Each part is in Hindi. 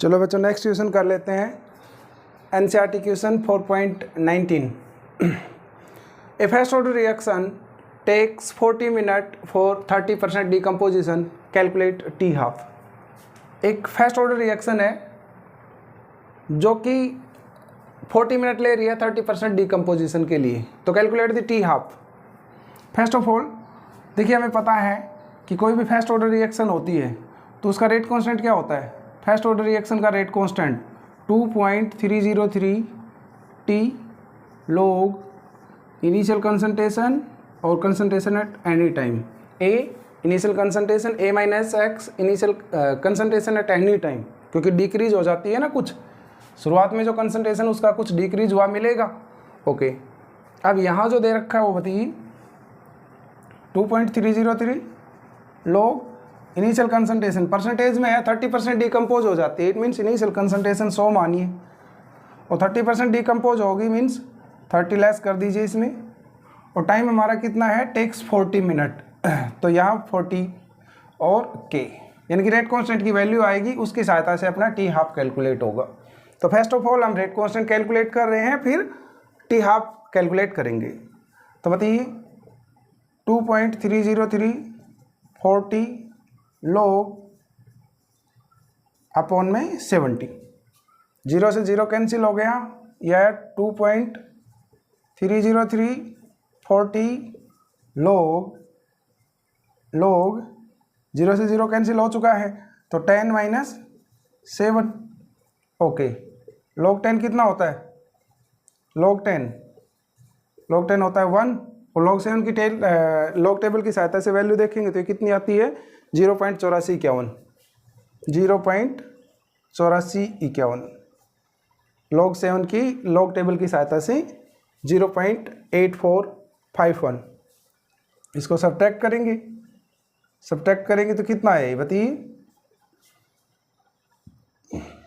चलो बच्चों नेक्स्ट क्वेश्चन कर लेते हैं। NCERT question 4.19। A first order reaction takes 40 minute for 30% decomposition, calculate t half. एक फर्स्ट ऑर्डर रिएक्शन है जो कि 40 मिनट ले रही है 30% डिकम्पोजिशन के लिए, तो calculate the T half. First of all देखिए, हमें पता है कि कोई भी फर्स्ट ऑर्डर रिएक्शन होती है तो उसका रेट कांस्टेंट क्या होता है। फर्स्ट ऑर्डर रिएक्शन का rate constant 2.303 t log initial concentration और concentration at any time. A initial concentration A minus X initial concentration at any time, क्योंकि डिक्रीज हो जाती है ना, कुछ शुरुआत में जो कंसंट्रेशन उसका कुछ डिक्रीज हुआ मिलेगा। ओके, अब यहाँ जो दे रखा है वो बताइए 2.303 log इनिशियल कंसंट्रेशन परसेंटेज में है 30% डिकम्पोज हो जाती है, इट मीन्स इनिशियल कंसंट्रेशन 100 मानिए और 30% डिकम्पोज होगी मीन्स 30 लेस कर दीजिए इसमें, और टाइम हमारा कितना है, टेक्स 40 मिनट, तो यहाँ 40 और के यानी कि रेट कांस्टेंट की वैल्यू आएगी, उसकी सहायता से अपना टी हाफ कैलकुलेट होगा। तो फर्स्ट ऑफ ऑल हम रेट कांस्टेंट कैलकुलेट कर रहे हैं, फिर टी हाफ कैलकुलेट करेंगे। तो बताइए 2.303 40 log अपॉन में 70, 0 से 0 कैंसिल हो गया, यह 2.303 40 log 0 से 0 कैंसिल हो चुका है, तो 10 माइनस 7। ओके, log 10 कितना होता है, log 10 होता है 1, और log 7 की log टेबल की सहायता से वैल्यू देखेंगे तो ये कितनी आती है 0.8451, 0.8451 log 7 की log टेबल की सहायता से 0.8451। इसको सब्ट्रैक्ट करेंगे तो कितना है बताइए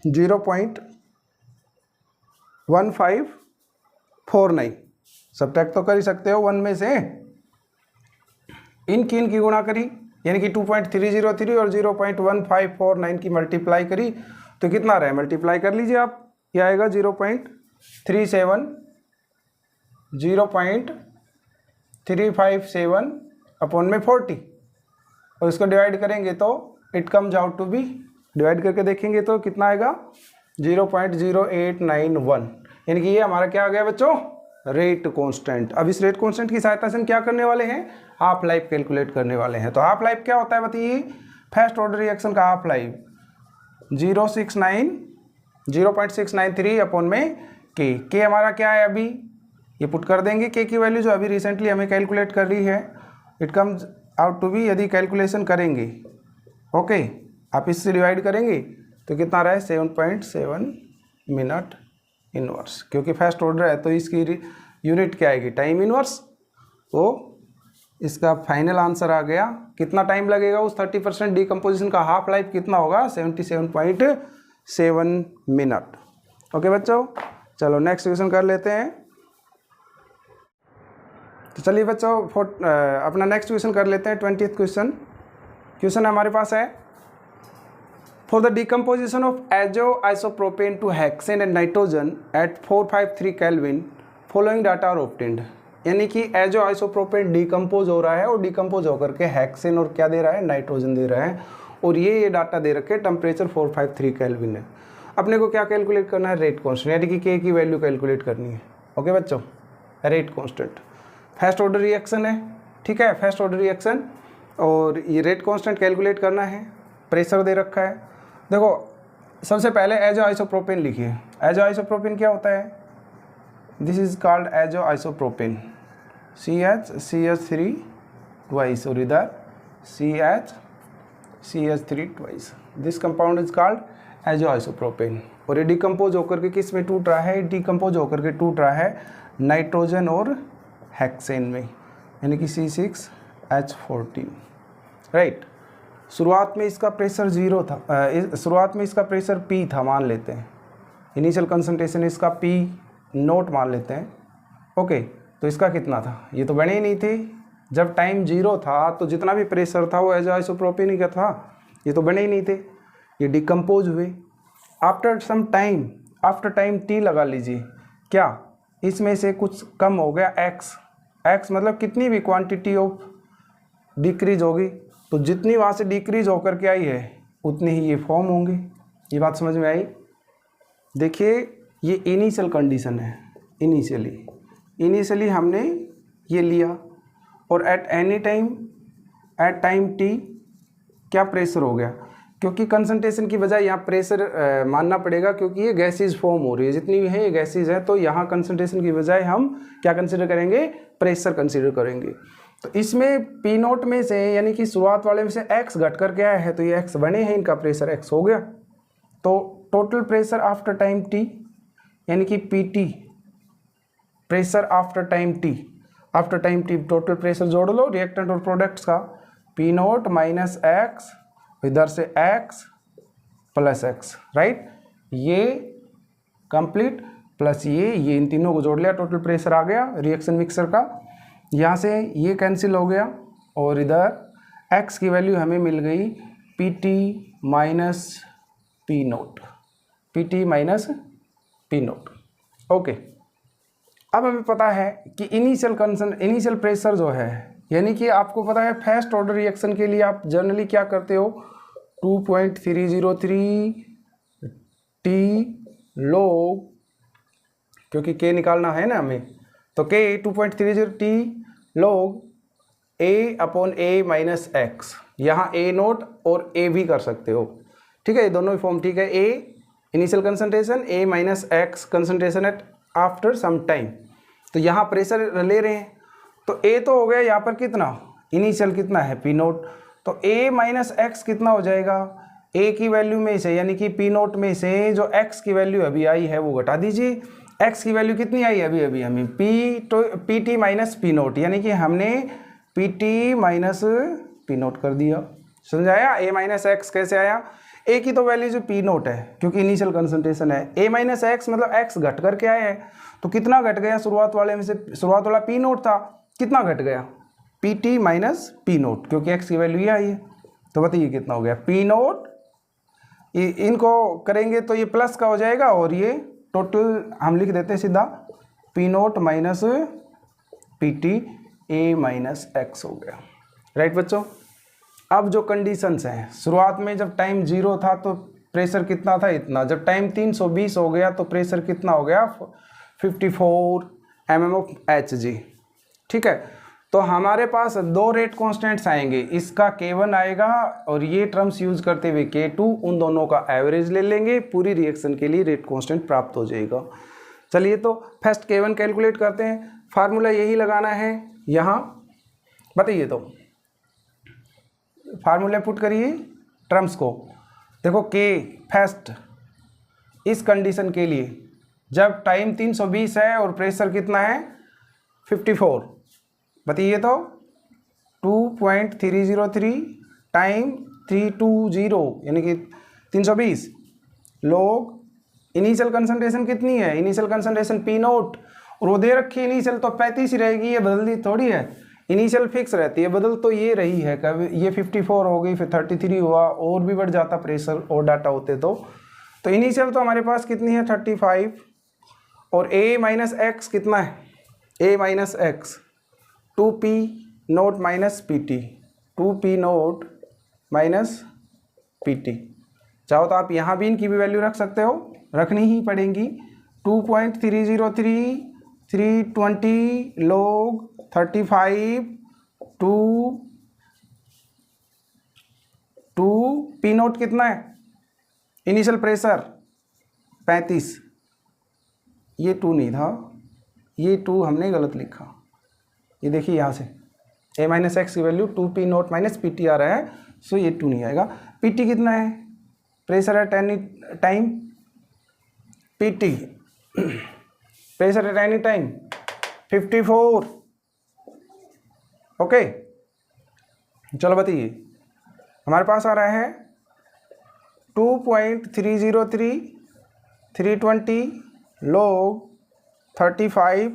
0.1549। सब्ट्रैक्ट तो कर ही सकते हो, 1 में से इनकी गुणा करी, यानी कि 2.303 और 0.1549 की मल्टीप्लाई करी तो कितना रहे, मल्टीप्लाई कर लीजिए आप, ये आएगा 0.357 अपॉन में 40, और इसको डिवाइड करेंगे तो it comes out to be, divide करके देखेंगे तो कितना आएगा 0.0891, यानी कि ये हमारा क्या आ गया बच्चों, रेट कांस्टेंट। अब इस रेट कांस्टेंट की सहायता से हम क्या करने वाले हैं, हाफ लाइफ कैलकुलेट करने वाले हैं। तो हाफ लाइफ क्या होता है बताइए, फर्स्ट ऑर्डर रिएक्शन का हाफ लाइफ 0.693 अपॉन में के हमारा क्या है, अभी ये पुट कर देंगे के की वैल्यू जो अभी रिसेंटली हमें कैलकुलेट कर रही है, it comes out to be, यदि कैलकुलेशन करेंगे ओके आप इससे डिवाइड करेंगे तो कितना रहा है 7.7 मिनट इनवर्स, क्योंकि फर्स्ट ऑर्डर है तो इसकी यूनिट क्या आएगी, टाइम इनवर्स। तो इसका फाइनल आंसर आ गया, कितना टाइम लगेगा उस 30% डिकम्पोजिशन का, हाफ लाइफ कितना होगा 77.7 मिनट। ओके बच्चों, चलो नेक्स्ट क्वेश्चन कर लेते हैं। तो चलिए बच्चों अपना नेक्स्ट क्वेश्चन कर लेते हैं। 20th क्वेश्चन हमारे पास है, For the decomposition of azoisopropane to hexane and nitrogen at 453 Kelvin, following data are obtained। यानी कि azoisopropane डिकम्पोज हो रहा है और डिकम्पोज होकर के हेक्सेन और क्या दे रहा है, नाइट्रोजन दे रहा है, और ये डाटा दे रखे टेम्परेचर 453 केल्विन है। अपने को क्या कैलकुलेट करना है, रेट कांस्टेंट, यानी कि के की वैल्यू कैलकुलेट करनी है। ओके बच्चों, rate constant first order reaction है, ठीक है, फर्स्ट ऑर्डर रिएक्शन, और ये रेट कांस्टेंट कैलकुलेट करना है। प्रेशर दे रखा है, देखो सबसे पहले एजोआइसोप्रोपेन लिखिए। एजोआइसोप्रोपेन क्या होता है, this is called azoisopropane, CH3 twice और इधर CH3 twice, this compound is called azoisopropane. और ये डिकम्पोज होकर के किस में टूट रहा है, डिकम्पोज होकर के टूट रहा है नाइट्रोजन और हेक्सेन में, यानी कि C6H14, राइट। शुरुआत में इसका प्रेशर 0 था, शुरुआत में इसका प्रेशर P था मान लेते हैं, इनिशियल कंसंट्रेशन इसका P0 मान लेते हैं। ओके, तो इसका कितना था, ये तो बने ही नहीं थे, जब टाइम 0 था तो जितना भी प्रेशर था वो एजोआइसोप्रोपेन का था, ये तो बने ही नहीं थे, ये डिकम्पोज हुए। आफ्टर टाइम टी लगा लीजिए, क्या इसमें से कुछ कम हो गया एक्स मतलब कितनी भी क्वांटिटी ऑफ डिक्रीज होगी, तो जितनी वहाँ से डिक्रीज होकर के आई है उतनी ही ये फॉर्म होंगे। ये बात समझ में आई? देखिए ये इनिशियल कंडीशन है, इनिशियली हमने ये लिया, और एट टाइम टी क्या प्रेशर हो गया, क्योंकि कंसंट्रेशन की बजाय यहाँ प्रेशर मानना पड़ेगा, क्योंकि ये गैसेज फॉर्म हो रही है, जितनी भी है ये गैसेज है, तो यहाँ कंसंट्रेशन की बजाय हम क्या कंसिडर करेंगे, प्रेशर कंसिडर करेंगे। तो इसमें पी नोट में से यानी कि शुरुआत वाले में से एक्स घट कर गया है, तो ये एक्स बने हैं, इनका प्रेशर एक्स हो गया। तो total pressure after time T यानी कि P T, pressure after time T total pressure जोड़ लो रिएक्टेंट और प्रोडक्ट्स का, पी नोट माइनस एक्स, इधर से एक्स प्लस एक्स, राइट, ये कंप्लीट प्लस ये इन तीनों को जोड़ लिया, टोटल प्रेशर आ गया रिएक्शन मिक्सर का। यहाँ से ये कैंसिल हो गया, और इधर एक्स की वैल्यू हमें मिल गई P T minus P note, okay. अब हमें पता है कि इनिशियल प्रेशर जो है, यानी कि आपको पता है फर्स्ट ऑर्डर रिएक्शन के लिए आप जनरली क्या करते हो, 2.303 टी log, क्योंकि के निकालना है ना हमें, तो के 2.30 T log A/A minus x, यहाँ A नोट और A भी कर सकते हो, ठीक है, ये दोनों ही फॉर्म ठीक है। A initial concentration, A minus x concentration at after some time, तो यहाँ प्रेशर ले रहे हैं, तो A तो हो गया यहाँ पर कितना, इनिशियल कितना है P नोट, तो A माइनस एक्स कितना हो जाएगा, A की वैल्यू में से यानी कि P नोट में से जो X की वैल्यू अभी आई है वो घटा दीजिए। X की वैल्यू कितनी आई अभी हमें P T minus P note, यानी कि हमने P T minus P note कर दिया, समझाया। A माइनस एक्स कैसे आया, A की तो वैल्यू जो पी नोट है क्योंकि इनिशियल कंसंट्रेशन है, A माइनस एक्स मतलब X घट करके आए हैं, तो कितना घट गया, शुरुआत वाले में से शुरुआत वाला पी नोट था, कितना घट गया, P T minus P note, क्योंकि X की वैल्यू ये आई है, तो बताइए कितना हो गया, पी नोट, इनको करेंगे तो ये प्लस का हो जाएगा, और ये टोटल हम लिख देते हैं सीधा P note minus P T A minus x हो गया, राइट बच्चों। अब जो कंडीशंस हैं, शुरुआत में जब टाइम 0 था तो प्रेशर कितना था, इतना, जब टाइम 320 हो गया तो प्रेशर कितना हो गया, 54 mm ऑफ Hg, ठीक है। तो हमारे पास दो रेट कांस्टेंट्स आएंगे, इसका K1 आएगा और ये टर्म्स यूज करते हुए K2, उन दोनों का एवरेज ले लेंगे, पूरी रिएक्शन के लिए रेट कांस्टेंट प्राप्त हो जाएगा। चलिए तो फर्स्ट K1 कैलकुलेट करते हैं, फार्मूला यही लगाना है यहाँ, बताइए तो फार्मूला पुट करिए टर्म्स को, देखो K फर्स्ट इस कंडीशन के लिए जब टाइम 320 है और प्रेशर कितना है 54, बताइए तो 2.303 टाइम 320 यानी कि 320 लोग, इनिशियल कंसंट्रेशन कितनी है, इनिशियल कंसंट्रेशन पी नोट, और वो दे रखी है इनिशियल तो 35 ही रहेगी, ये बदलती थोड़ी है, इनिशियल फिक्स रहती है, बदल तो ये रही है, कभी ये 54 हो गई, फिर 33 हुआ, और भी बढ़ जाता प्रेशर और डाटा होते तो इनिशियल तो हमारे पास कितनी है 35, और A माइनस एक्स कितना है, A minus x 2P note minus PT, 2P note minus PT, चाहो तो आप यहाँ भी इनकी भी वैल्यू रख सकते हो, रखनी ही पड़ेगी, 2.303 320 log 35 टू P नोट कितना है, इनिशियल प्रेशर 35, ये 2 नहीं था, ये 2 हमने गलत लिखा, ये देखिए यहाँ से A माइनस एक्स की value 2P note minus PT आ रहा है, सो ये 2 नहीं आएगा। PT कितना है, pressure at any time, PT pressure at any time 54, okay. चलो बताइए, हमारे पास आ रहा है 2.303 320 log 35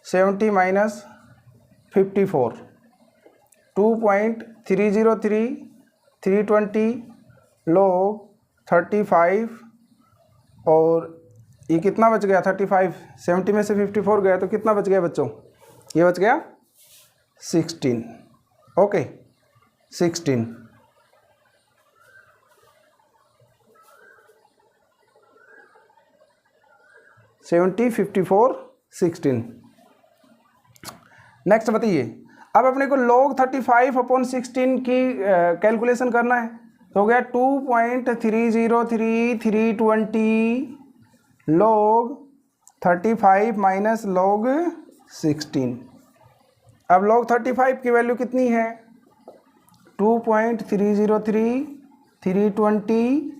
70 माइनस 54, 2.303 320 log 35 और ये कितना बच गया 35, 70 में से 54 गया तो कितना बच गया बच्चों, ये बच गया 16। ओके 16। सेवेंटी 54 16। नेक्स्ट बताइए, अब अपने को log 35/16 की कैलकुलेशन करना है। तो हो गया 2.303320 log 35 माइनस log 16। अब log 35 की वैल्यू कितनी है 2.303320।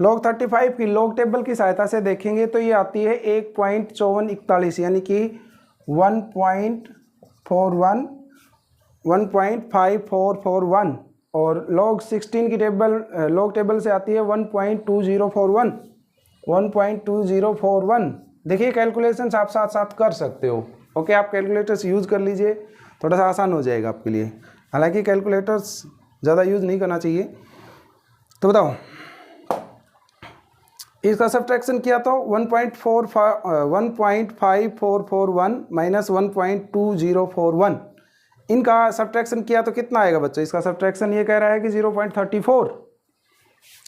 log 35 की log टेबल की सहायता से देखेंगे तो ये आती है 1.5441 यानी कि 1.5441 और log 16 की log टेबल से आती है 1.2041। देखिए कैलकुलेशंस आप साथ साथ कर सकते हो। ओके आप कैलकुलेटर्स यूज़ कर लीजिए, थोड़ा सा आसान हो जाएगा आपके लिए। हालांकि कैलकुलेटर्स ज़्यादा यूज़ नहीं करना चाहिए। तो बताओ इसका सब्ट्रैक्शन किया तो 1.5441 माइनस 1.2041, इनका सब्ट्रैक्शन किया तो कितना आएगा बच्चों। इसका सब्ट्रैक्शन ये कह रहा है कि 0.34,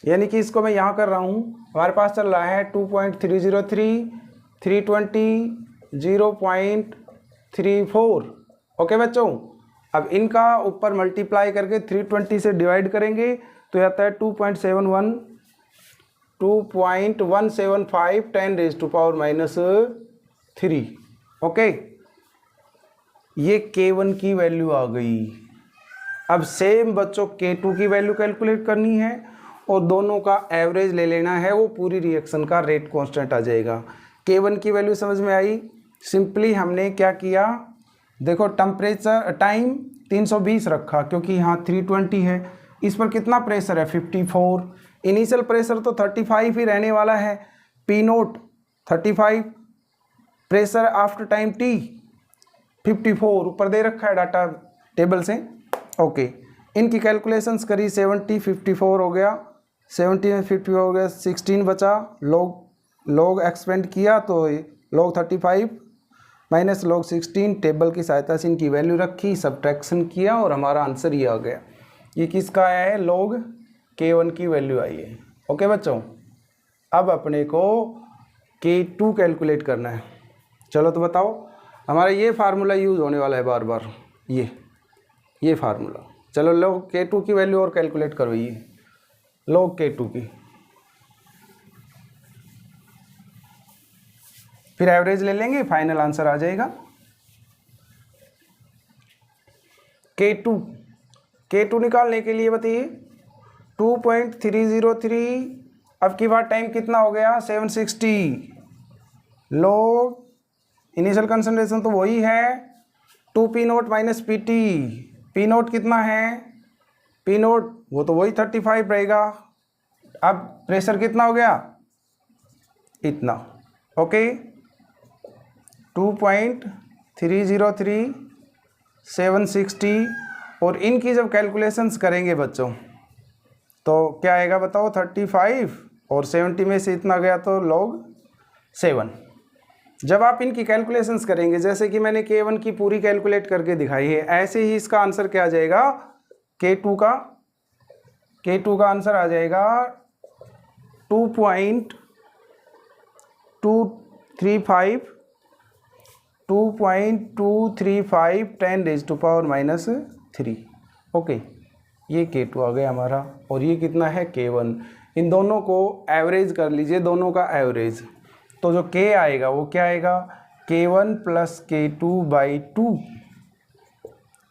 यानी कि इसको मैं यहाँ कर रहा हूँ, हमारे पास चल रहा है 2.303 320 0.34। ओके बच्चों, अब इनका ऊपर मल्टीप्लाई करके 320 से डिवाइड करेंगे तो ये आता है 2.175 10⁻³ ओके, ये K1 की वैल्यू आ गई। अब सेम बच्चों K2 की वैल्यू कैलकुलेट करनी है और दोनों का एवरेज ले लेना है, वो पूरी रिएक्शन का रेट कांस्टेंट आ जाएगा। K1 की वैल्यू समझ में आई। सिंपली हमने क्या किया, देखो टाइम 320 रखा क्योंकि यहाँ 320 है, इस पर कितना प्रेशर है 54। इनिशियल प्रेशर तो 35 ही रहने वाला है, P0 35, pressure after time T 54 ऊपर दे रखा है डाटा टेबल से। ओके इनकी कैलकुलेशंस करी, 70 54 हो गया, 70 में 54 हो गया, 16 बचा। log एक्सपेंड किया तो log 35 माइनस log 16, टेबल की सहायता से इनकी वैल्यू रखी, सब्ट्रैक्शन किया और हमारा आंसर ये आ गया। ये किसका आया है, log K1 की वैल्यू आई है। ओके बच्चों, अब अपने को K2 कैलकुलेट करना है। चलो तो बताओ, हमारा ये फार्मूला यूज़ होने वाला है बार बार, ये फार्मूला। चलो log K2 की वैल्यू और कैलकुलेट करो, ये log K2 की, फिर एवरेज ले लेंगे, फाइनल आंसर आ जाएगा। K2 निकालने के लिए बताइए 2.303, अब की बार टाइम कितना हो गया 760, log इनिशियल कंसंट्रेशन तो वही है 2P0 माइनस PT, P0 कितना है, P0 वो तो वही 35 रहेगा। अब प्रेशर कितना हो गया, इतना। ओके 2.303 760, और इनकी जब कैलकुलेशंस करेंगे बच्चों तो क्या आएगा बताओ, 35 और 70 में से इतना गया तो log 7। जब आप इनकी कैलकुलेशंस करेंगे, जैसे कि मैंने K1 की पूरी कैलकुलेट करके दिखाई है, ऐसे ही इसका आंसर क्या आ जाएगा, K2 का आंसर आ जाएगा 2.235 10⁻³ ओके, ये K2 आ गया हमारा, और ये कितना है K1। इन दोनों को एवरेज कर लीजिए, दोनों का एवरेज, तो जो K आएगा वो क्या आएगा, K1 प्लस K2/2।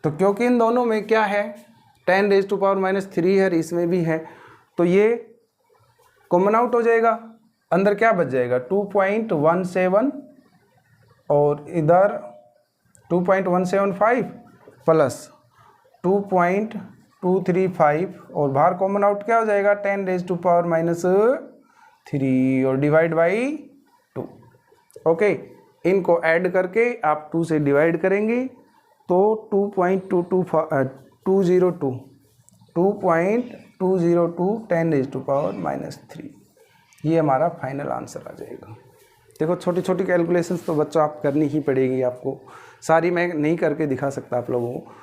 तो क्योंकि इन दोनों में क्या है 10⁻³ है, इसमें भी है, तो ये कॉमन आउट हो जाएगा, अंदर क्या बच जाएगा 2.17 और इधर 2.175 प्लस 2.235 और बाहर कॉमन आउट क्या हो जाएगा 10⁻³ और डिवाइड बाई 2। ओके इनको ऐड करके आप 2 से डिवाइड करेंगे तो 2.202 10⁻³ ये हमारा फाइनल आंसर आ जाएगा। देखो छोटी छोटी कैलकुलेशंस तो बच्चों आप करनी ही पड़ेगी आपको, सारी मैं नहीं करके दिखा सकता आप लोगों को।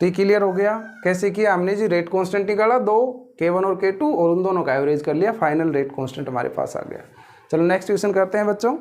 तो ये क्लियर हो गया कैसे किया हमने जी, रेट कांस्टेंट निकाला दो, K1 और K2, और उन दोनों का एवरेज कर लिया, फाइनल रेट कांस्टेंट हमारे पास आ गया। चलो नेक्स्ट क्वेश्चन करते हैं बच्चों।